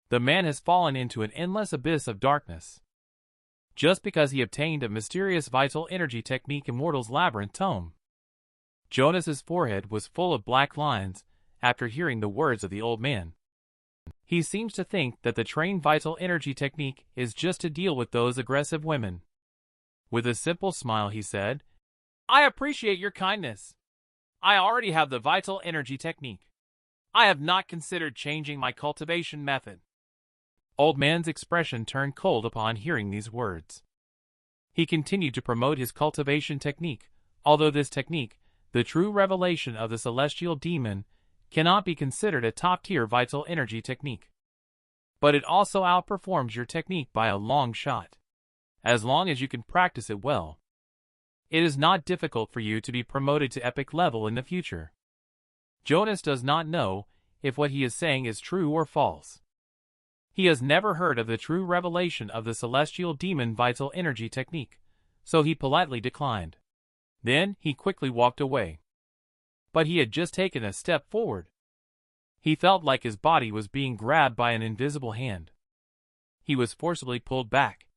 The man has fallen into an endless abyss of darkness. Just because he obtained a mysterious vital energy technique in Mortal's Labyrinth tome. Jonas's forehead was full of black lines after hearing the words of the old man. He seems to think that the trained vital energy technique is just to deal with those aggressive women. With a simple smile he said, "I appreciate your kindness. I already have the vital energy technique. I have not considered changing my cultivation method." Old man's expression turned cold upon hearing these words. He continued to promote his cultivation technique, although this technique, the true revelation of the celestial demon, cannot be considered a top-tier vital energy technique. But it also outperforms your technique by a long shot. As long as you can practice it well, it is not difficult for you to be promoted to epic level in the future. Jonas does not know if what he is saying is true or false. He has never heard of the true revelation of the celestial demon vital energy technique, so he politely declined. Then he quickly walked away. But he had just taken a step forward. He felt like his body was being grabbed by an invisible hand. He was forcibly pulled back.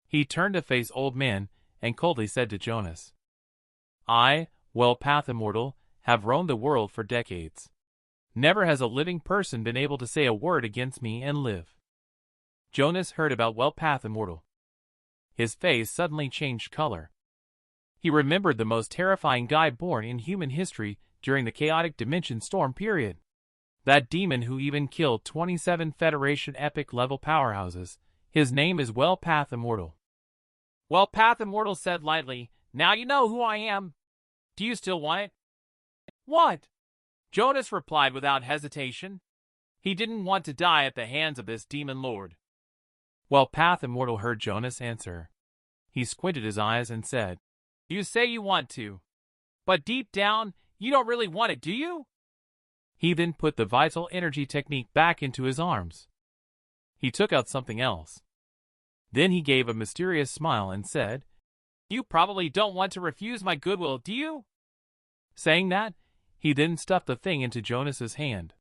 He turned to face old man and coldly said to Jonas, "I, Path Immortal, have roamed the world for decades. Never has a living person been able to say a word against me and live." Jonas heard about Path Immortal. His face suddenly changed color. He remembered the most terrifying guy born in human history during the chaotic dimension storm period. That demon who even killed 27 Federation epic level powerhouses. His name is Path Immortal. Path Immortal said lightly, "Now you know who I am. Do you still want it?" "What?" Jonas replied without hesitation. He didn't want to die at the hands of this demon lord. Path Immortal heard Jonas answer. He squinted his eyes and said, "You say you want to, but deep down, you don't really want it, do you?" He then put the vital energy technique back into his arms. He took out something else. Then he gave a mysterious smile and said, "You probably don't want to refuse my goodwill, do you?" Saying that, he then stuffed the thing into Jonas's hand.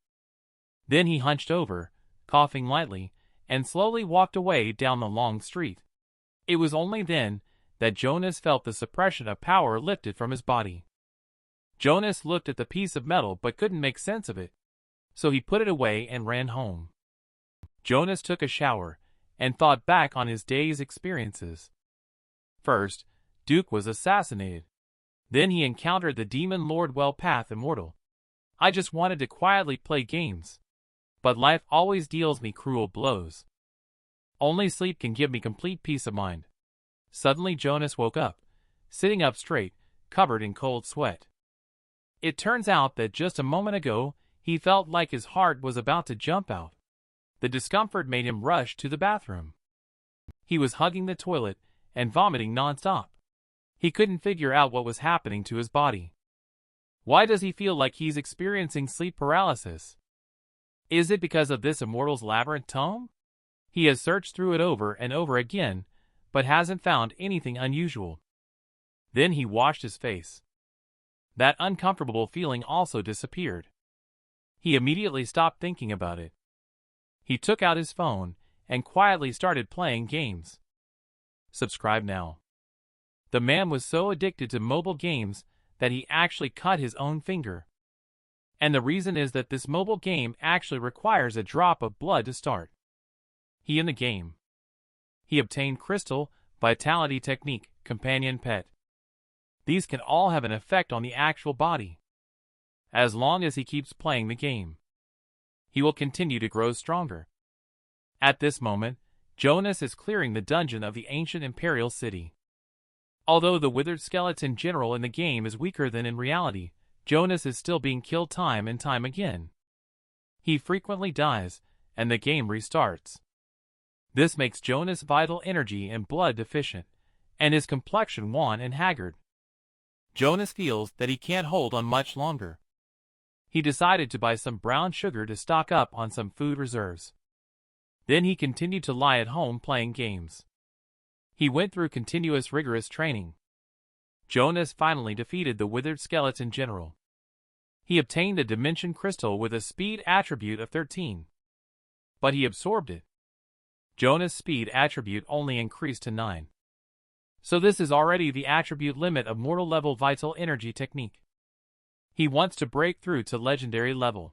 Then he hunched over, coughing lightly, and slowly walked away down the long street. It was only then that Jonas felt the suppression of power lifted from his body. Jonas looked at the piece of metal but couldn't make sense of it, so he put it away and ran home. Jonas took a shower and thought back on his day's experiences. First, Duke was assassinated. Then he encountered the demon lord Path Immortal. I just wanted to quietly play games, but life always deals me cruel blows. Only sleep can give me complete peace of mind. Suddenly Jonas woke up, sitting up straight, covered in cold sweat. It turns out that just a moment ago, he felt like his heart was about to jump out. The discomfort made him rush to the bathroom. He was hugging the toilet and vomiting nonstop. He couldn't figure out what was happening to his body. Why does he feel like he's experiencing sleep paralysis? Is it because of this Immortal's Labyrinth tome? He has searched through it over and over again, but hasn't found anything unusual. Then he washed his face. That uncomfortable feeling also disappeared. He immediately stopped thinking about it. He took out his phone and quietly started playing games. Subscribe now. The man was so addicted to mobile games that he actually cut his own finger. And the reason is that this mobile game actually requires a drop of blood to start. He in the game. He obtained Crystal, Vitality Technique, Companion Pet. These can all have an effect on the actual body. As long as he keeps playing the game, he will continue to grow stronger. At this moment, Jonas is clearing the dungeon of the ancient imperial city. Although the withered skeleton general in the game is weaker than in reality, Jonas is still being killed time and time again. He frequently dies, and the game restarts. This makes Jonas' vital energy and blood deficient, and his complexion wan and haggard. Jonas feels that he can't hold on much longer. He decided to buy some brown sugar to stock up on some food reserves. Then he continued to lie at home playing games. He went through continuous rigorous training. Jonas finally defeated the withered skeleton general. He obtained a dimension crystal with a speed attribute of 13. but he absorbed it. Jonas' speed attribute only increased to 9. So this is already the attribute limit of mortal level vital energy technique. He wants to break through to legendary level.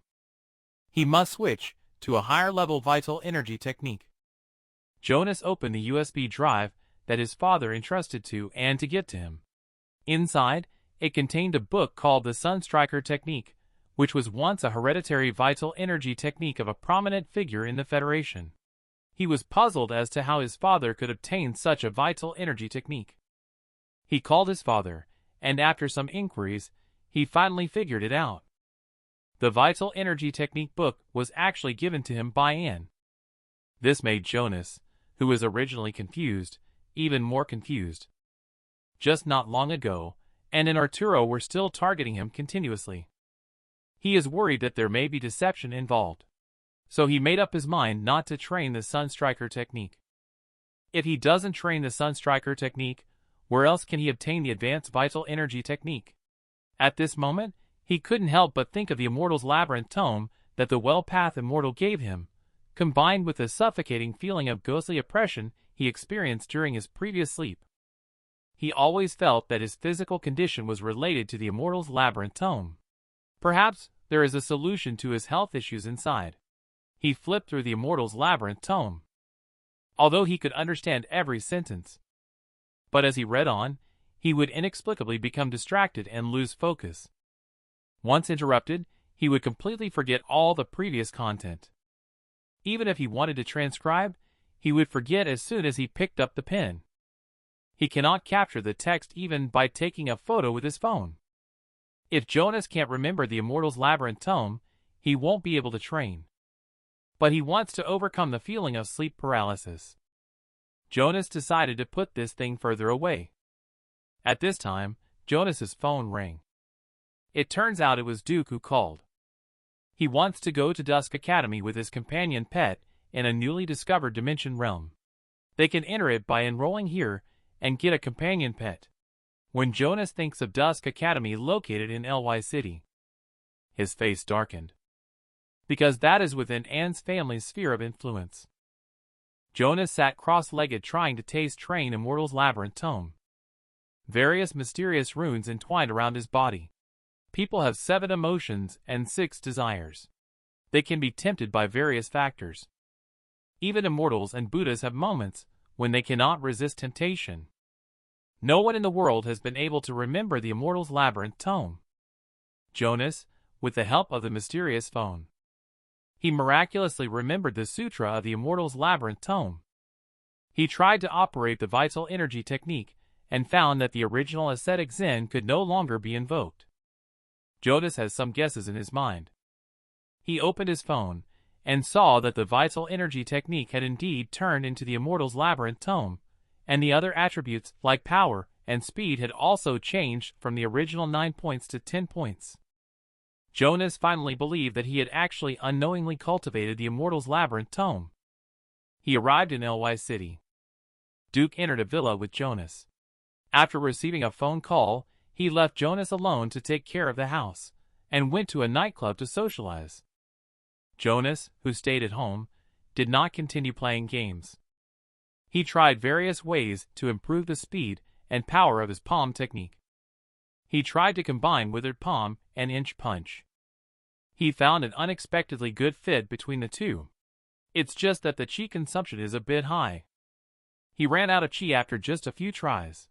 He must switch to a higher level vital energy technique. Jonas opened the USB drive that his father entrusted to get to him. Inside, it contained a book called the Sunstriker Technique, which was once a hereditary vital energy technique of a prominent figure in the Federation. He was puzzled as to how his father could obtain such a vital energy technique. He called his father, and after some inquiries, he finally figured it out. The Vital Energy Technique book was actually given to him by Anne. This made Jonas, who was originally confused, even more confused. Just not long ago, Anne and Arturo were still targeting him continuously. He is worried that there may be deception involved. So he made up his mind not to train the Sunstriker Technique. If he doesn't train the Sunstriker Technique, where else can he obtain the Advanced Vital Energy Technique? At this moment, he couldn't help but think of the Immortal's Labyrinth tome that the Well-Path Immortal gave him, combined with the suffocating feeling of ghostly oppression he experienced during his previous sleep. He always felt that his physical condition was related to the Immortal's Labyrinth tome. Perhaps there is a solution to his health issues inside. He flipped through the Immortal's Labyrinth tome, although he could understand every sentence. But as he read on, he would inexplicably become distracted and lose focus. Once interrupted, he would completely forget all the previous content. Even if he wanted to transcribe, he would forget as soon as he picked up the pen. He cannot capture the text even by taking a photo with his phone. If Jonas can't remember the Immortal's Labyrinth tome, he won't be able to train. But he wants to overcome the feeling of sleep paralysis. Jonas decided to put this thing further away. At this time, Jonas's phone rang. It turns out it was Duke who called. He wants to go to Dusk Academy with his companion pet in a newly discovered dimension realm. They can enter it by enrolling here and get a companion pet. When Jonas thinks of Dusk Academy located in LY City, his face darkened. Because that is within Anne's family's sphere of influence. Jonas sat cross-legged trying to train Immortal's Labyrinth tome. Various mysterious runes entwined around his body. People have 7 emotions and 6 desires. They can be tempted by various factors. Even immortals and Buddhas have moments when they cannot resist temptation. No one in the world has been able to remember the Immortal's Labyrinth tome. Jonas, with the help of the mysterious phone, he miraculously remembered the Sutra of the Immortal's Labyrinth tome. He tried to operate the Vital Energy Technique and found that the original ascetic Zen could no longer be invoked. Jonas has some guesses in his mind. He opened his phone and saw that the Vital Energy Technique had indeed turned into the Immortal's Labyrinth tome, and the other attributes like power and speed had also changed from the original 9 points to 10 points. Jonas finally believed that he had actually unknowingly cultivated the Immortal's Labyrinth tome. He arrived in LY City. Duke entered a villa with Jonas. After receiving a phone call, he left Jonas alone to take care of the house, and went to a nightclub to socialize. Jonas, who stayed at home, did not continue playing games. He tried various ways to improve the speed and power of his palm technique. He tried to combine withered palm and inch punch. He found an unexpectedly good fit between the two. It's just that the chi consumption is a bit high. He ran out of chi after just a few tries.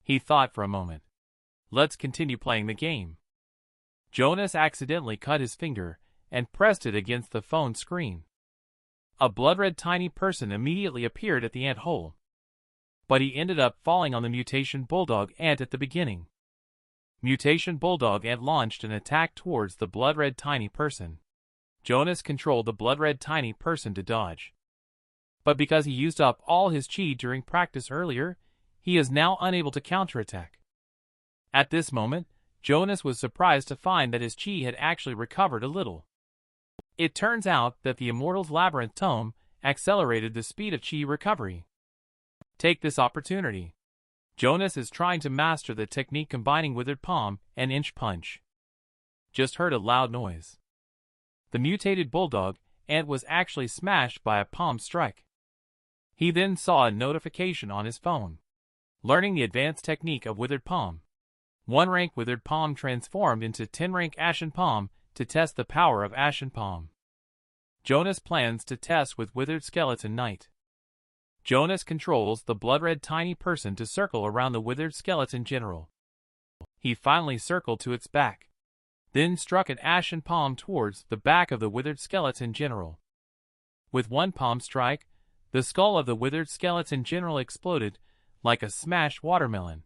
He thought for a moment. Let's continue playing the game. Jonas accidentally cut his finger and pressed it against the phone screen. A blood-red tiny person immediately appeared at the ant hole. But he ended up falling on the mutation bulldog ant at the beginning. Mutation bulldog ant launched an attack towards the blood-red tiny person. Jonas controlled the blood-red tiny person to dodge. But because he used up all his chi during practice earlier, he is now unable to counterattack. At this moment, Jonas was surprised to find that his chi had actually recovered a little. It turns out that the Immortal's Labyrinth tome accelerated the speed of chi recovery. Take this opportunity. Jonas is trying to master the technique combining withered palm and inch punch. Just heard a loud noise. The mutated bulldog ant was actually smashed by a palm strike. He then saw a notification on his phone. Learning the advanced technique of Withered Palm. 1 rank Withered Palm transformed into 10 rank Ashen Palm to test the power of Ashen Palm. Jonas plans to test with Withered Skeleton Knight. Jonas controls the blood-red tiny person to circle around the Withered Skeleton General. He finally circled to its back, then struck an Ashen Palm towards the back of the Withered Skeleton General. With 1 palm strike, the skull of the Withered Skeleton General exploded like a smashed watermelon.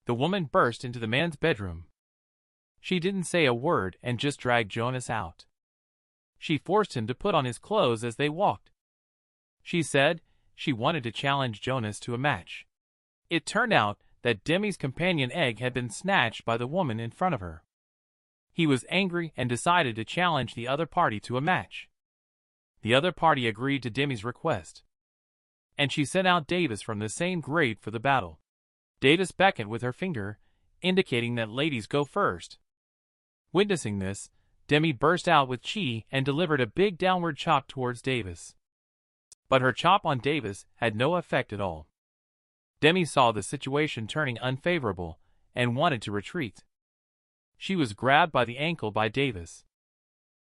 The woman burst into the man's bedroom. She didn't say a word and just dragged Jonas out. She forced him to put on his clothes as they walked. She said she wanted to challenge Jonas to a match. It turned out that Demi's companion egg had been snatched by the woman in front of her. He was angry and decided to challenge the other party to a match. The other party agreed to Demi's request, and she sent out Davis from the same grade for the battle. Davis beckoned with her finger, indicating that ladies go first. Witnessing this, Demi burst out with chi and delivered a big downward chop towards Davis. But her chop on Davis had no effect at all. Demi saw the situation turning unfavorable and wanted to retreat. She was grabbed by the ankle by Davis.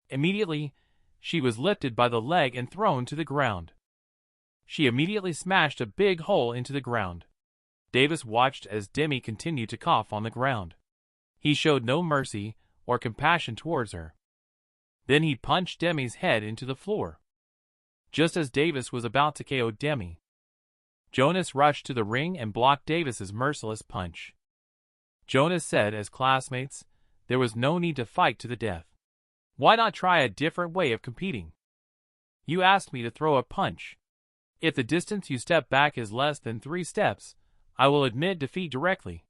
Immediately, she was lifted by the leg and thrown to the ground. She immediately smashed a big hole into the ground. Davis watched as Demi continued to cough on the ground. He showed no mercy or compassion towards her. Then he punched Demi's head into the floor. Just as Davis was about to KO Demi, Jonas rushed to the ring and blocked Davis's merciless punch. Jonas said as classmates, there was no need to fight to the death. Why not try a different way of competing? You asked me to throw a punch. If the distance you step back is less than 3 steps, I will admit defeat directly.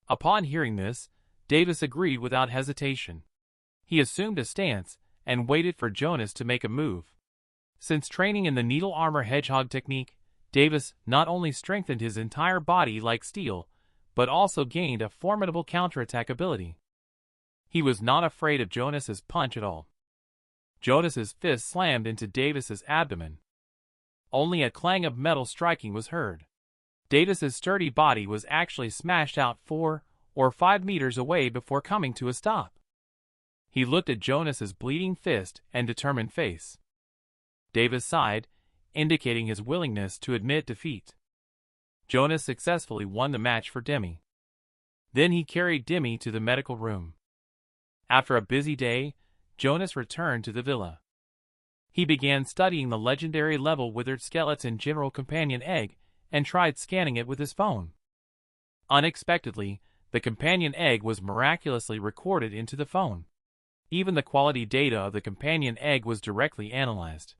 Upon hearing this, Davis agreed without hesitation. He assumed a stance and waited for Jonas to make a move. Since training in the needle armor hedgehog technique, Davis not only strengthened his entire body like steel, but also gained a formidable counterattack ability. He was not afraid of Jonas's punch at all. Jonas's fist slammed into Davis's abdomen. Only a clang of metal striking was heard. Davis's sturdy body was actually smashed out 4 or 5 meters away before coming to a stop. He looked at Jonas's bleeding fist and determined face. Davis sighed, indicating his willingness to admit defeat. Jonas successfully won the match for Demi. Then he carried Demi to the medical room. After a busy day, Jonas returned to the villa. He began studying the legendary level Withered Skeleton General Companion Egg and tried scanning it with his phone. Unexpectedly, the companion egg was miraculously recorded into the phone. Even the quality data of the companion egg was directly analyzed.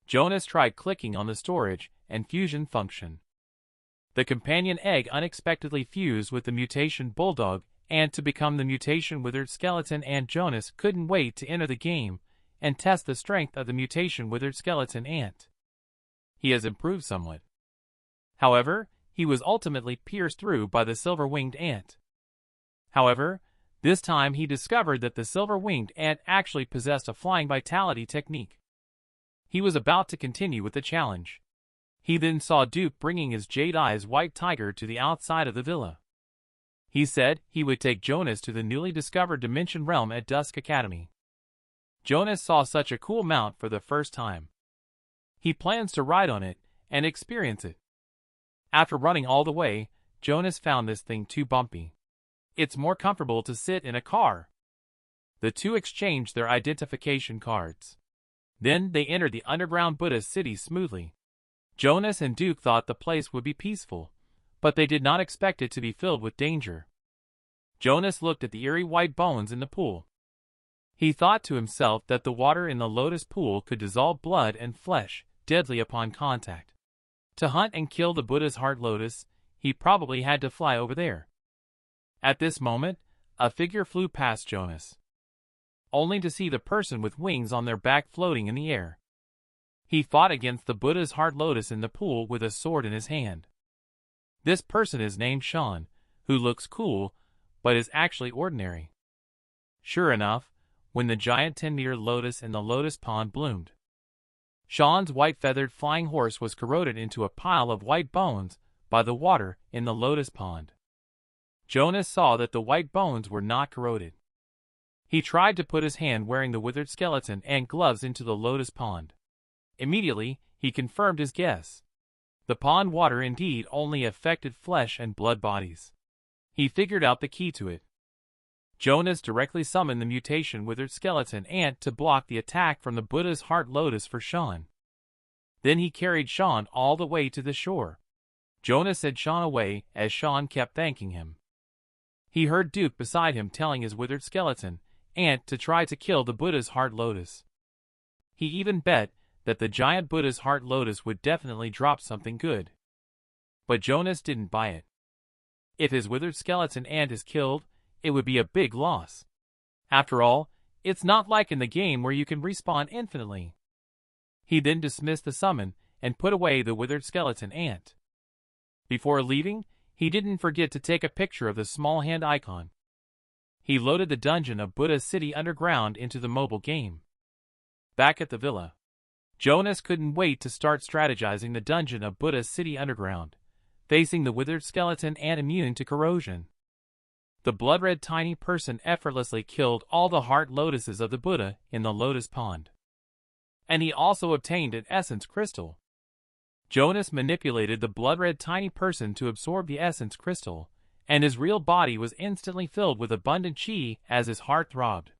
Jonas tried clicking on the storage and fusion function. The companion egg unexpectedly fused with the mutation bulldog and to become the mutation Withered Skeleton, and Jonas couldn't wait to enter the game and test the strength of the mutation Withered Skeleton ant. He has improved somewhat. However, he was ultimately pierced through by the silver-winged ant. However, this time he discovered that the silver-winged ant actually possessed a flying vitality technique. He was about to continue with the challenge. He then saw Duke bringing his Jade Eyes white tiger to the outside of the villa. He said he would take Jonas to the newly discovered Dimension Realm at Dusk Academy. Jonas saw such a cool mount for the first time. He plans to ride on it and experience it. After running all the way, Jonas found this thing too bumpy. It's more comfortable to sit in a car. The two exchanged their identification cards. Then they entered the underground Buddha city smoothly. Jonas and Duke thought the place would be peaceful, but they did not expect it to be filled with danger. Jonas looked at the eerie white bones in the pool. He thought to himself that the water in the lotus pool could dissolve blood and flesh, deadly upon contact. To hunt and kill the Buddha's heart lotus, he probably had to fly over there. At this moment, a figure flew past Jonas, only to see the person with wings on their back floating in the air. He fought against the Buddha's heart lotus in the pool with a sword in his hand. This person is named Sean, who looks cool, but is actually ordinary. Sure enough, when the giant 10-meter lotus in the lotus pond bloomed. Sean's white-feathered flying horse was corroded into a pile of white bones by the water in the lotus pond. Jonas saw that the white bones were not corroded. He tried to put his hand wearing the withered skeleton and gloves into the lotus pond. Immediately, he confirmed his guess. The pond water indeed only affected flesh and blood bodies. He figured out the key to it. Jonas directly summoned the mutation withered skeleton ant to block the attack from the Buddha's heart lotus for Sean. Then he carried Sean all the way to the shore. Jonas led Sean away as Sean kept thanking him. He heard Duke beside him telling his withered skeleton ant to try to kill the Buddha's heart lotus. He even bet that the giant Buddha's heart lotus would definitely drop something good. But Jonas didn't buy it. If his withered skeleton ant is killed, it would be a big loss. After all, it's not like in the game where you can respawn infinitely. He then dismissed the summon and put away the withered skeleton ant. Before leaving, he didn't forget to take a picture of the small hand icon. He loaded the dungeon of Buddha's City Underground into the mobile game. Back at the villa, Jonas couldn't wait to start strategizing the dungeon of Buddha's City Underground, facing the withered skeleton ant immune to corrosion. The blood-red tiny person effortlessly killed all the heart lotuses of the Buddha in the lotus pond. And he also obtained an essence crystal. Jonas manipulated the blood-red tiny person to absorb the essence crystal, and his real body was instantly filled with abundant chi as his heart throbbed.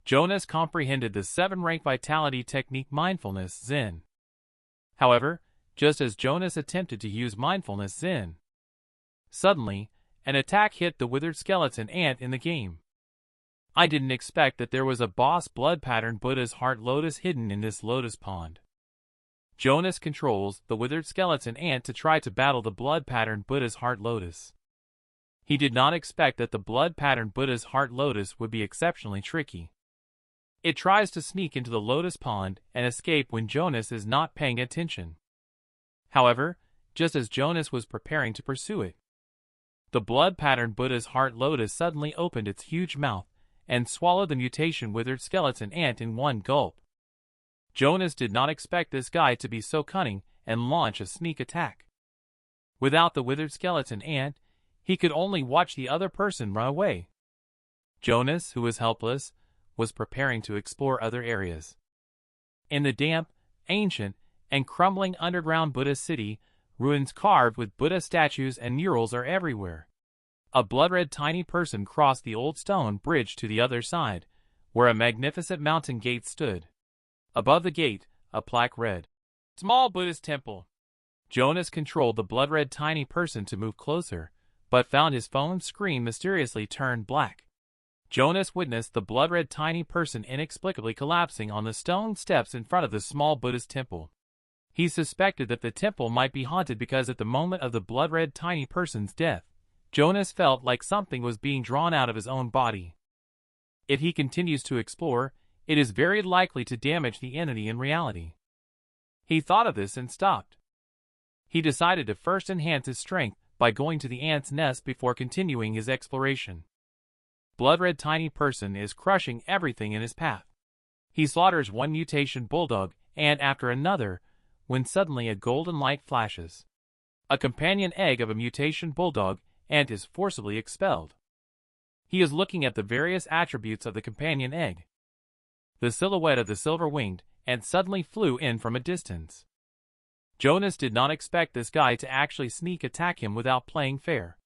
Jonas comprehended the 7-rank vitality technique mindfulness Zen. However, just as Jonas attempted to use mindfulness Zen, suddenly, an attack hit the withered skeleton ant in the game. I didn't expect that there was a boss blood pattern Buddha's heart lotus hidden in this lotus pond. Jonas controls the withered skeleton ant to try to battle the blood pattern Buddha's heart lotus. He did not expect that the blood pattern Buddha's heart lotus would be exceptionally tricky. It tries to sneak into the lotus pond and escape when Jonas is not paying attention. However, just as Jonas was preparing to pursue it, the blood pattern Buddha's heart lotus suddenly opened its huge mouth and swallowed the mutation withered skeleton ant in one gulp. Jonas did not expect this guy to be so cunning and launch a sneak attack. Without the withered skeleton ant, he could only watch the other person run away. Jonas, who was helpless, was preparing to explore other areas. In the damp, ancient, and crumbling underground Buddha city, ruins carved with Buddha statues and murals are everywhere. A blood-red tiny person crossed the old stone bridge to the other side, where a magnificent mountain gate stood. Above the gate, a plaque read, "Small Buddhist Temple." Jonas controlled the blood-red tiny person to move closer, but found his phone screen mysteriously turned black. Jonas witnessed the blood-red tiny person inexplicably collapsing on the stone steps in front of the small Buddhist temple. He suspected that the temple might be haunted because at the moment of the blood-red tiny person's death, Jonas felt like something was being drawn out of his own body. If he continues to explore, it is very likely to damage the entity in reality. He thought of this and stopped. He decided to first enhance his strength by going to the ant's nest before continuing his exploration. Blood-red tiny person is crushing everything in his path. He slaughters one mutation bulldog and after another, when suddenly a golden light flashes. A companion egg of a mutation bulldog ant is forcibly expelled. He is looking at the various attributes of the companion egg. The silhouette of the silver-winged ant suddenly flew in from a distance. Jonas did not expect this guy to actually sneak attack him without playing fair.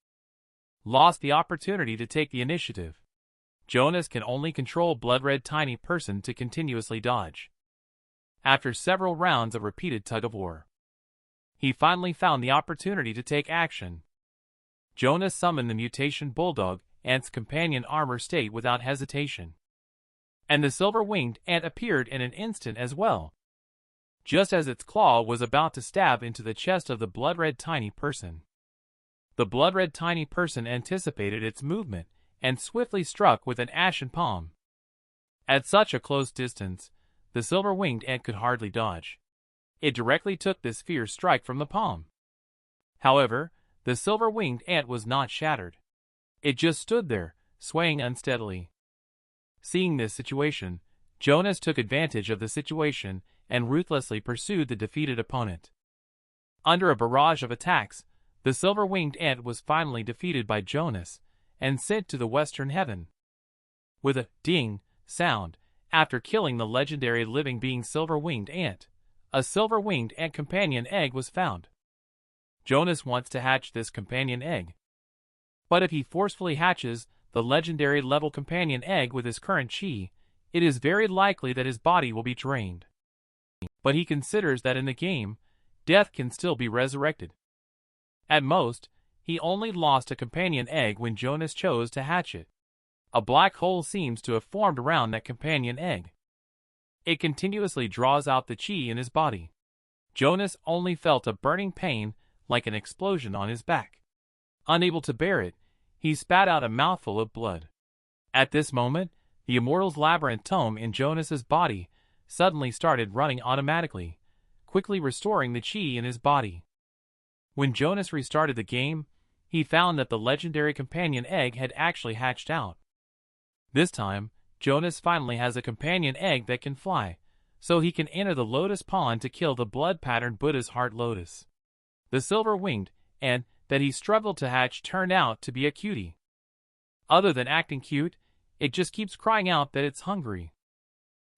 Lost the opportunity to take the initiative. Jonas can only control blood-red tiny person to continuously dodge. After several rounds of repeated tug-of-war, he finally found the opportunity to take action. Jonas summoned the mutation bulldog ant's companion armor state without hesitation. And the silver-winged ant appeared in an instant as well. Just as its claw was about to stab into the chest of the blood-red tiny person. The blood-red tiny person anticipated its movement and swiftly struck with an ashen palm. At such a close distance, the silver-winged ant could hardly dodge. It directly took this fierce strike from the palm. However, the silver-winged ant was not shattered. It just stood there, swaying unsteadily. Seeing this situation, Jonas took advantage of the situation and ruthlessly pursued the defeated opponent. Under a barrage of attacks, the silver-winged ant was finally defeated by Jonas and sent to the western heaven. With a ding sound, after killing the legendary living being silver-winged ant, a silver-winged ant companion egg was found. Jonas wants to hatch this companion egg. But if he forcefully hatches the legendary level companion egg with his current chi, it is very likely that his body will be drained. But he considers that in the game, death can still be resurrected. At most, he only lost a companion egg when Jonas chose to hatch it. A black hole seems to have formed around that companion egg. It continuously draws out the chi in his body. Jonas only felt a burning pain like an explosion on his back. Unable to bear it, he spat out a mouthful of blood. At this moment, the Immortal's Labyrinth tome in Jonas's body suddenly started running automatically, quickly restoring the chi in his body. When Jonas restarted the game, he found that the legendary companion egg had actually hatched out. This time, Jonas finally has a companion egg that can fly, so he can enter the Lotus Pond to kill the blood-patterned Buddha's Heart Lotus. The silver-winged ant that he struggled to hatch turned out to be a cutie. Other than acting cute, it just keeps crying out that it's hungry.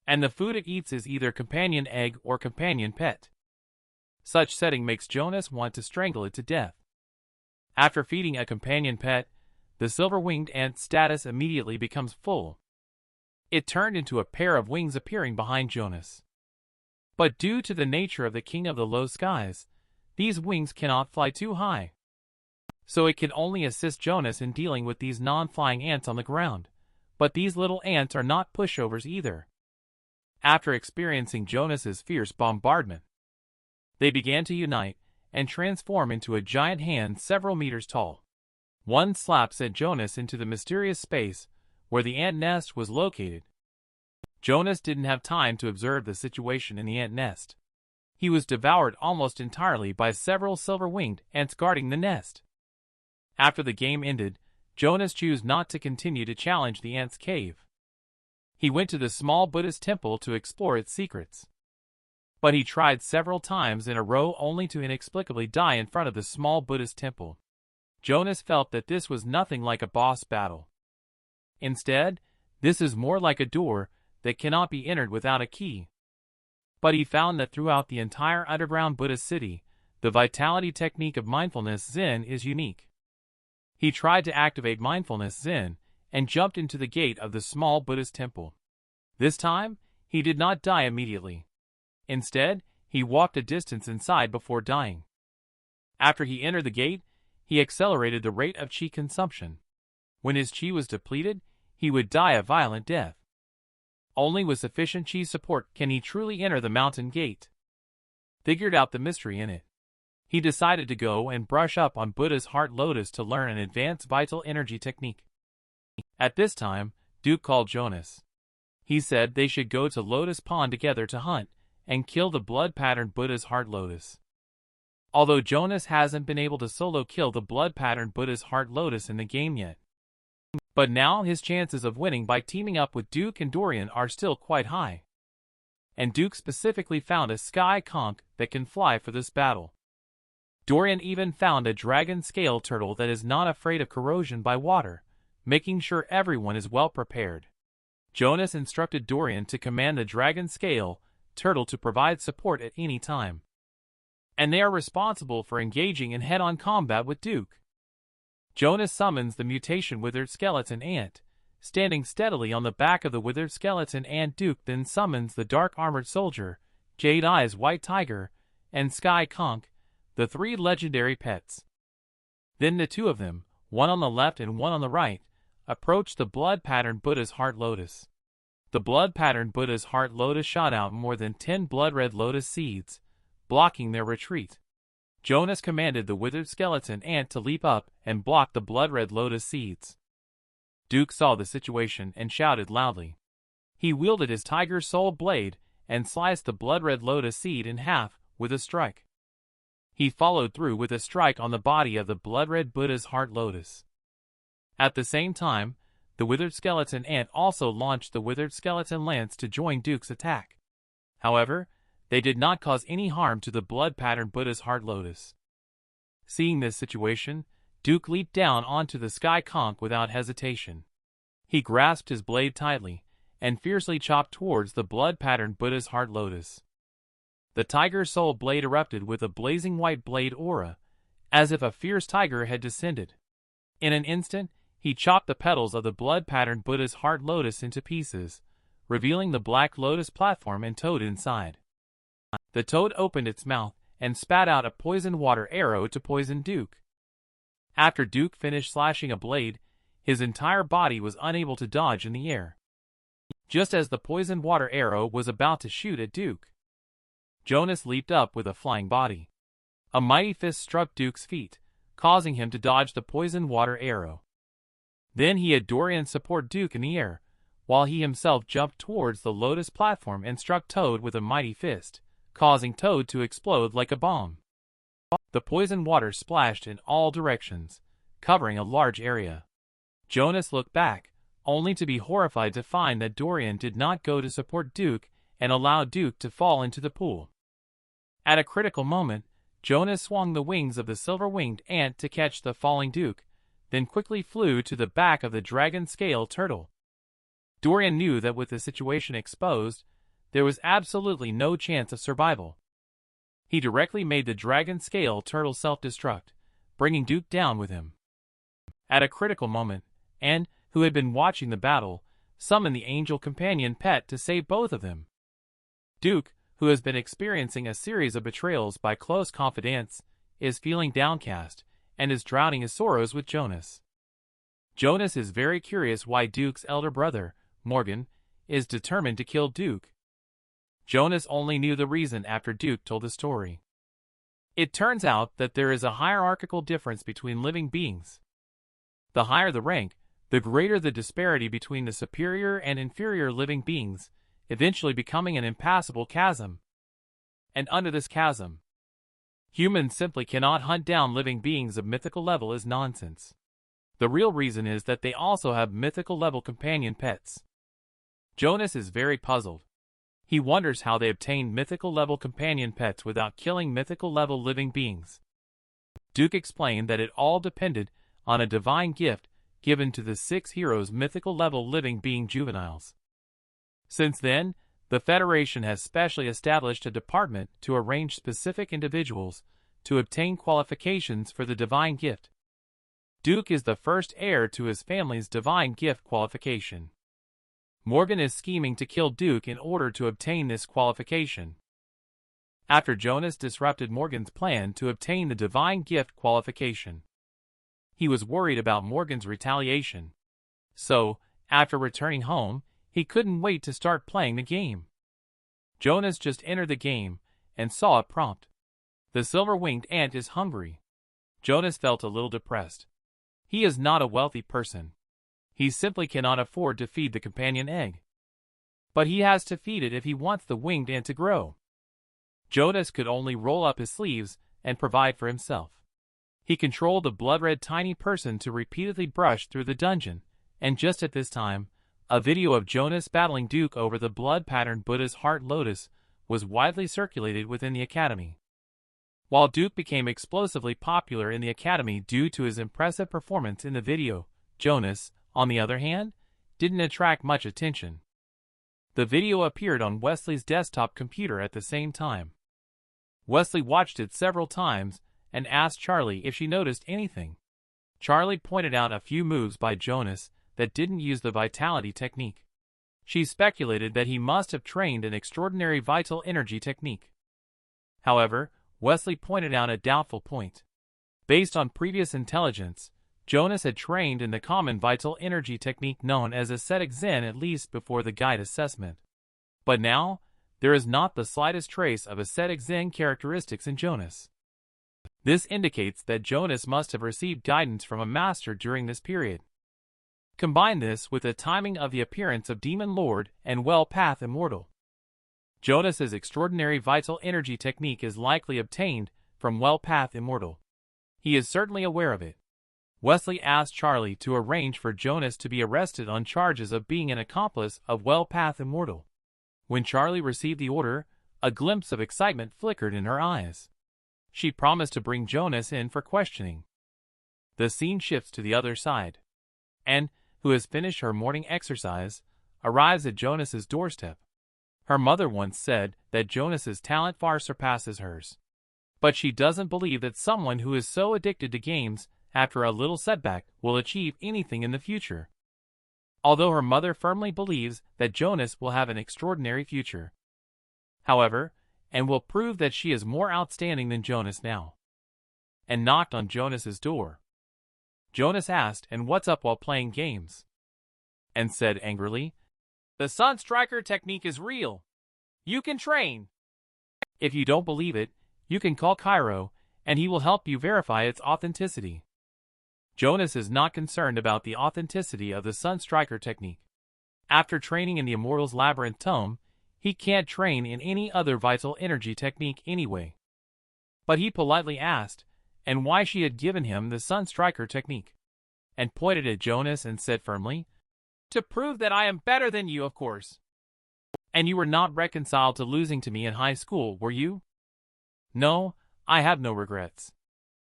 And the food it eats is either companion egg or companion pet. Such setting makes Jonas want to strangle it to death. After feeding a companion pet, the silver-winged ant's status immediately becomes full. It turned into a pair of wings appearing behind Jonas. But due to the nature of the King of the Low Skies, these wings cannot fly too high. So it can only assist Jonas in dealing with these non-flying ants on the ground. But these little ants are not pushovers either. After experiencing Jonas's fierce bombardment, they began to unite and transform into a giant hand several meters tall. One slap sent Jonas into the mysterious space where the ant nest was located. Jonas didn't have time to observe the situation in the ant nest. He was devoured almost entirely by several silver-winged ants guarding the nest. After the game ended, Jonas chose not to continue to challenge the ants' cave. He went to the small Buddhist temple to explore its secrets. But he tried several times in a row only to inexplicably die in front of the small Buddhist temple. Jonas felt that this was nothing like a boss battle. Instead, this is more like a door that cannot be entered without a key. But he found that throughout the entire underground Buddhist city, the vitality technique of mindfulness Zen is unique. He tried to activate mindfulness Zen and jumped into the gate of the small Buddhist temple. This time, he did not die immediately. Instead, he walked a distance inside before dying. After he entered the gate, he accelerated the rate of chi consumption. When his chi was depleted, he would die a violent death. Only with sufficient chi support can he truly enter the mountain gate. Figured out the mystery in it. He decided to go and brush up on Buddha's Heart Lotus to learn an advanced vital energy technique. At this time, Duke called Jonas. He said they should go to Lotus Pond together to hunt and kill the blood-patterned Buddha's Heart Lotus. Although Jonas hasn't been able to solo kill the blood-patterned Buddha's Heart Lotus in the game yet. But now his chances of winning by teaming up with Duke and Dorian are still quite high. And Duke specifically found a sky conch that can fly for this battle. Dorian even found a dragon scale turtle that is not afraid of corrosion by water, making sure everyone is well prepared. Jonas instructed Dorian to command the dragon scale turtle to provide support at any time. And they are responsible for engaging in head-on combat with Duke. Jonas summons the mutation withered skeleton ant, standing steadily on the back of the withered skeleton ant. Duke then summons the dark armored soldier, Jade Eyes White Tiger, and Sky Conch, the three legendary pets. Then the two of them, one on the left and one on the right, approach the blood-patterned Buddha's Heart Lotus. The blood-patterned Buddha's Heart Lotus shot out more than 10 blood-red lotus seeds, blocking their retreat. Jonas commanded the withered skeleton ant to leap up and block the blood-red lotus seeds. Duke saw the situation and shouted loudly. He wielded his tiger soul blade and sliced the blood-red lotus seed in half with a strike. He followed through with a strike on the body of the blood-red Buddha's Heart Lotus. At the same time, the withered skeleton ant also launched the withered skeleton lance to join Duke's attack. However, they did not cause any harm to the blood-patterned Buddha's heart lotus. Seeing this situation, Duke leaped down onto the sky conch without hesitation. He grasped his blade tightly, and fiercely chopped towards the blood-patterned Buddha's heart lotus. The tiger soul blade erupted with a blazing white blade aura, as if a fierce tiger had descended. In an instant, he chopped the petals of the blood-patterned Buddha's heart lotus into pieces, revealing the black lotus platform and toad inside. The toad opened its mouth and spat out a poison water arrow to poison Duke. After Duke finished slashing a blade, his entire body was unable to dodge in the air. Just as the poisoned water arrow was about to shoot at Duke, Jonas leaped up with a flying body. A mighty fist struck Duke's feet, causing him to dodge the poisoned water arrow. Then he had Dorian support Duke in the air, while he himself jumped towards the lotus platform and struck Toad with a mighty fist, causing Toad to explode like a bomb. The poisoned water splashed in all directions, covering a large area. Jonas looked back, only to be horrified to find that Dorian did not go to support Duke and allow Duke to fall into the pool. At a critical moment, Jonas swung the wings of the silver-winged ant to catch the falling Duke, then quickly flew to the back of the dragon scale turtle. Dorian knew that with the situation exposed, there was absolutely no chance of survival. He directly made the dragon scale turtle self-destruct, bringing Duke down with him. At a critical moment, Anne, who had been watching the battle, summoned the angel companion pet to save both of them. Duke, who has been experiencing a series of betrayals by close confidants, is feeling downcast and is drowning his sorrows with Jonas. Jonas is very curious why Duke's elder brother, Morgan, is determined to kill Duke. Jonas only knew the reason after Duke told the story. It turns out that there is a hierarchical difference between living beings. The higher the rank, the greater the disparity between the superior and inferior living beings, eventually becoming an impassable chasm. And under this chasm, humans simply cannot hunt down living beings of mythical level is nonsense. The real reason is that they also have mythical level companion pets. Jonas is very puzzled. He wonders how they obtained mythical level companion pets without killing mythical level living beings. Duke explained that it all depended on a divine gift given to the 6 heroes' mythical level living being juveniles. Since then, the Federation has specially established a department to arrange specific individuals to obtain qualifications for the divine gift. Duke is the first heir to his family's divine gift qualification. Morgan is scheming to kill Duke in order to obtain this qualification. After Jonas disrupted Morgan's plan to obtain the divine gift qualification, he was worried about Morgan's retaliation. So, after returning home, he couldn't wait to start playing the game. Jonas just entered the game and saw a prompt. The silver-winged ant is hungry. Jonas felt a little depressed. He is not a wealthy person. He simply cannot afford to feed the companion egg. But he has to feed it if he wants the winged ant to grow. Jonas could only roll up his sleeves and provide for himself. He controlled the blood-red tiny person to repeatedly brush through the dungeon, and just at this time, a video of Jonas battling Duke over the blood-patterned Buddha's heart lotus was widely circulated within the academy. While Duke became explosively popular in the academy due to his impressive performance in the video, Jonas, on the other hand, didn't attract much attention. The video appeared on Wesley's desktop computer at the same time. Wesley watched it several times and asked Charlie if she noticed anything. Charlie pointed out a few moves by Jonas that didn't use the vitality technique. She speculated that he must have trained an extraordinary vital energy technique. However, Wesley pointed out a doubtful point. Based on previous intelligence, Jonas had trained in the common vital energy technique known as ascetic Zen at least before the guide assessment. But now, there is not the slightest trace of ascetic Zen characteristics in Jonas. This indicates that Jonas must have received guidance from a master during this period. Combine this with the timing of the appearance of Demon Lord and Path Immortal. Jonas's extraordinary vital energy technique is likely obtained from Path Immortal. He is certainly aware of it. Wesley asked Charlie to arrange for Jonas to be arrested on charges of being an accomplice of Wellpath Immortal. When Charlie received the order, a glimpse of excitement flickered in her eyes. She promised to bring Jonas in for questioning. The scene shifts to the other side. Anne, who has finished her morning exercise, arrives at Jonas's doorstep. Her mother once said that Jonas's talent far surpasses hers. But she doesn't believe that someone who is so addicted to games after a little setback will achieve anything in the future. Although her mother firmly believes that Jonas will have an extraordinary future. However, Anne will prove that she is more outstanding than Jonas now. And knocked on Jonas's door. Jonas asked, "And what's up while playing games?" And said angrily, "The Sun Striker technique is real. You can train. If you don't believe it, you can call Cairo, and he will help you verify its authenticity." Jonas is not concerned about the authenticity of the Sun Striker technique. After training in the Immortal's Labyrinth Tome, he can't train in any other vital energy technique anyway. But he politely asked, and why she had given him the Sun Striker technique, and pointed at Jonas and said firmly, "To prove that I am better than you, of course. And you were not reconciled to losing to me in high school, were you?" "No, I have no regrets.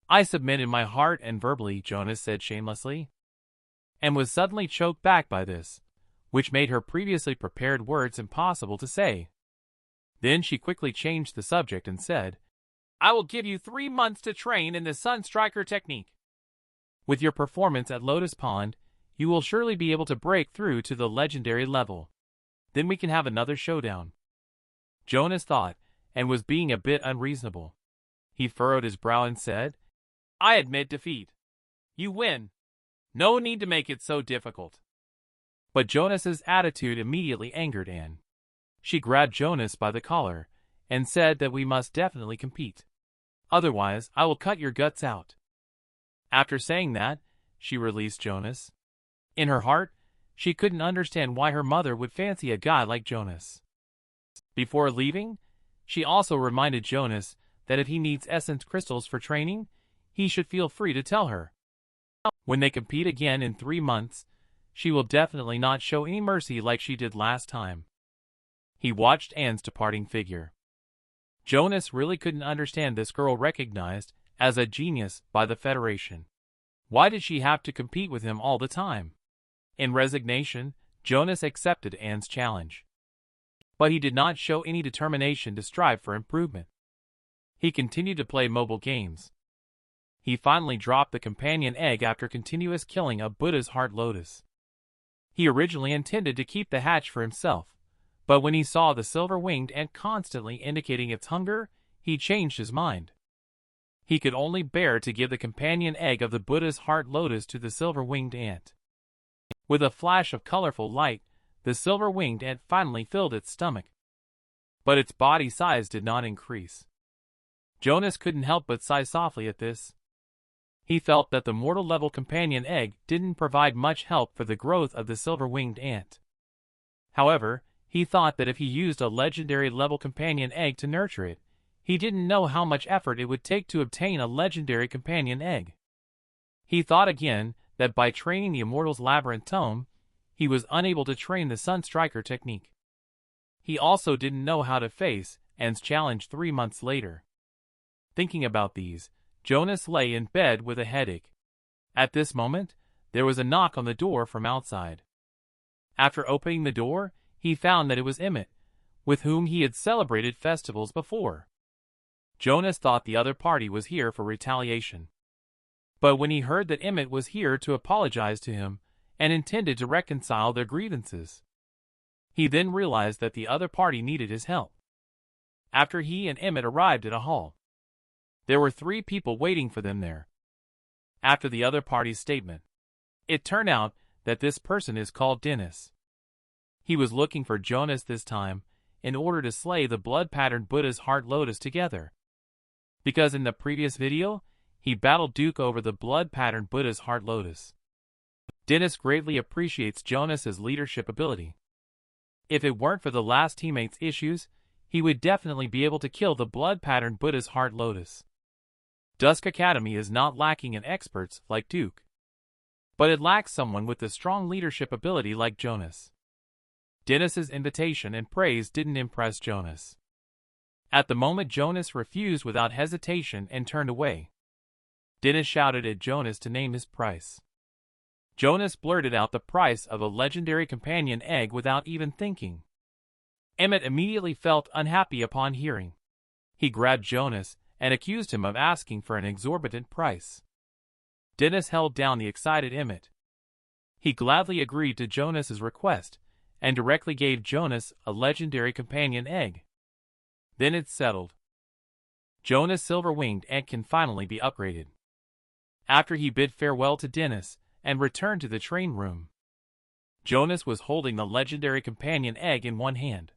I submit in my heart and verbally," Jonas said shamelessly, and was suddenly choked back by this, which made her previously prepared words impossible to say. Then she quickly changed the subject and said, "I will give you 3 months to train in the Sun Striker technique. With your performance at Lotus Pond, you will surely be able to break through to the legendary level. Then we can have another showdown." Jonas thought, and was being a bit unreasonable. He furrowed his brow and said, "I admit defeat. You win. No need to make it so difficult." But Jonas's attitude immediately angered Anne. She grabbed Jonas by the collar and said that we must definitely compete. "Otherwise, I will cut your guts out." After saying that, she released Jonas. In her heart, she couldn't understand why her mother would fancy a guy like Jonas. Before leaving, she also reminded Jonas that if he needs essence crystals for training, he should feel free to tell her. When they compete again in 3 months, she will definitely not show any mercy like she did last time. He watched Anne's departing figure. Jonas really couldn't understand this girl recognized as a genius by the Federation. Why did she have to compete with him all the time? In resignation, Jonas accepted Anne's challenge. But he did not show any determination to strive for improvement. He continued to play mobile games. He finally dropped the companion egg after continuous killing of Buddha's Heart Lotus. He originally intended to keep the hatch for himself, but when he saw the silver-winged ant constantly indicating its hunger, he changed his mind. He could only bear to give the companion egg of the Buddha's Heart Lotus to the silver-winged ant. With a flash of colorful light, the silver-winged ant finally filled its stomach. But its body size did not increase. Jonas couldn't help but sigh softly at this. He felt that the mortal-level companion egg didn't provide much help for the growth of the silver-winged ant. However, he thought that if he used a legendary-level companion egg to nurture it, he didn't know how much effort it would take to obtain a legendary companion egg. He thought again that by training the Immortal's Labyrinth Tome, he was unable to train the Sun Striker technique. He also didn't know how to face Anne's challenge 3 months later. Thinking about these, Jonas lay in bed with a headache. At this moment, there was a knock on the door from outside. After opening the door, he found that it was Emmett, with whom he had celebrated festivals before. Jonas thought the other party was here for retaliation. But when he heard that Emmett was here to apologize to him and intended to reconcile their grievances, he then realized that the other party needed his help. After he and Emmett arrived at a hall, there were 3 people waiting for them there. After the other party's statement, it turned out that this person is called Dennis. He was looking for Jonas this time in order to slay the blood-patterned Buddha's Heart Lotus together. Because in the previous video, he battled Duke over the blood-patterned Buddha's Heart Lotus. Dennis greatly appreciates Jonas's leadership ability. If it weren't for the last teammate's issues, he would definitely be able to kill the blood-patterned Buddha's Heart Lotus. Dusk Academy is not lacking in experts like Duke. but it lacked someone with a strong leadership ability like Jonas. Dennis's invitation and praise didn't impress Jonas. At the moment, Jonas refused without hesitation and turned away. Dennis shouted at Jonas to name his price. Jonas blurted out the price of a legendary companion egg without even thinking. Emmett immediately felt unhappy upon hearing. He grabbed Jonas and accused him of asking for an exorbitant price. Dennis held down the excited Emmett. He gladly agreed to Jonas's request and directly gave Jonas a legendary companion egg. Then it's settled. Jonas' silver-winged egg can finally be upgraded. After he bid farewell to Dennis and returned to the train room, Jonas was holding the legendary companion egg in one hand.